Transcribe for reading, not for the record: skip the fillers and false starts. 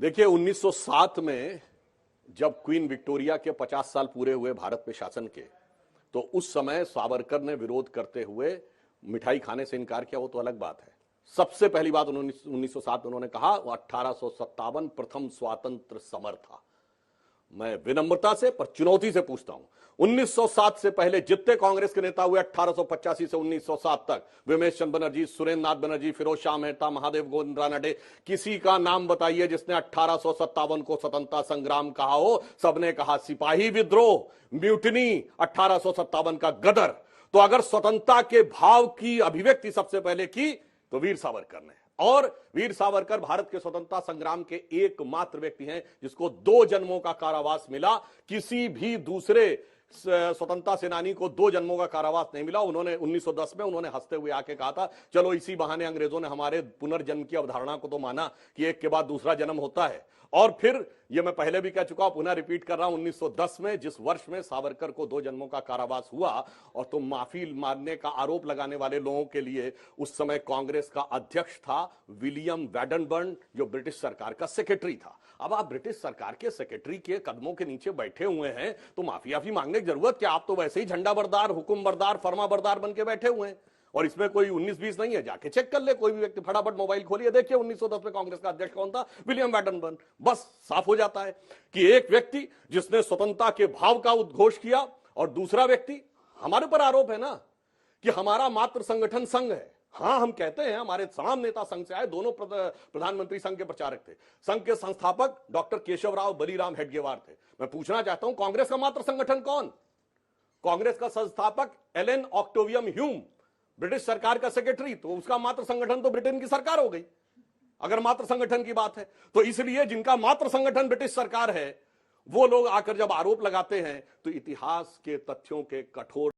देखिए 1907 में जब क्वीन विक्टोरिया के 50 साल पूरे हुए भारत पे शासन के, तो उस समय सावरकर ने विरोध करते हुए मिठाई खाने से इनकार किया, वो तो अलग बात है। सबसे पहली बात 1907 में उन्होंने कहा वो 1857 प्रथम स्वातंत्र समर था। मैं विनम्रता से पर चुनौती से पूछता हूं, 1907 से पहले जितने कांग्रेस के नेता हुए 1885 से 1907 तक, विमेश चंद्र बनर्जी, सुरेंद्र नाथ बनर्जी, फिरोज शाह मेहता, महादेव गोविंद रानडे, किसी का नाम बताइए जिसने 1857 को स्वतंत्रता संग्राम कहा हो। सबने कहा सिपाही विद्रोह, म्यूटनी, 1857 का गदर। तो अगर स्वतंत्रता के भाव की अभिव्यक्ति सबसे पहले की तो वीर सावरकर ने, और वीर सावरकर भारत के स्वतंत्रता संग्राम के एकमात्र व्यक्ति हैं जिसको 2 जन्मों का कारावास मिला। किसी भी दूसरे स्वतंत्रता सेनानी को 2 जन्मों का कारावास नहीं मिला। उन्होंने 1910 में उन्होंने हंसते हुए आके कहा था, चलो इसी बहाने अंग्रेजों ने हमारे पुनर्जन्म की अवधारणा को तो माना कि एक के बाद दूसरा जन्म होता है। और फिर ये मैं पहले भी कह चुका हूं, पुनः रिपीट कर रहा हूं, 1910 में जिस वर्ष में सावरकर को 2 जन्मों का कारावास हुआ, और तो माफी मांगने का आरोप लगाने वाले लोगों के लिए उस समय कांग्रेस का अध्यक्ष था विलियम वैडनबर्न, जो ब्रिटिश सरकार का सेक्रेटरी था। अब आप ब्रिटिश सरकार के सेक्रेटरी के कदमों के नीचे बैठे हुए हैं तो माफी मांगने की जरूरत क्या? आप तो वैसे ही झंडा बरदार, हुक्म बरदार, फरमा बरदार बन के बैठे हुए हैं, और इसमें कोई 19-20 नहीं है। जाके चेक कर ले कोई भी व्यक्ति, फटाफट मोबाइल खोलिए, देखिए 1910 में कांग्रेस का अध्यक्ष कौन था, विलियम वैडनबर्न। बस साफ हो जाता है कि एक व्यक्ति जिसने स्वतंत्रता के भाव का उद्घोष किया, और दूसरा व्यक्ति, हमारे पर आरोप है ना कि हमारा मात्र संगठन संघ है। हां, हम कहते हैं हमारे तमाम नेता संघ से आए, दोनों प्रधानमंत्री संघ के प्रचारक थे। संघ के संस्थापक डॉक्टर केशवराव बलीराम हेडगेवार थे। मैं पूछना चाहता हूं, कांग्रेस का मात्र संगठन कौन? कांग्रेस का संस्थापक एलन ऑक्टेवियम ह्यूम, ब्रिटिश सरकार का सेक्रेटरी, तो उसका मात्र संगठन तो ब्रिटेन की सरकार हो गई, अगर मात्र संगठन की बात है तो। इसलिए जिनका मात्र संगठन ब्रिटिश सरकार है, वो लोग आकर जब आरोप लगाते हैं तो इतिहास के तथ्यों के कठोर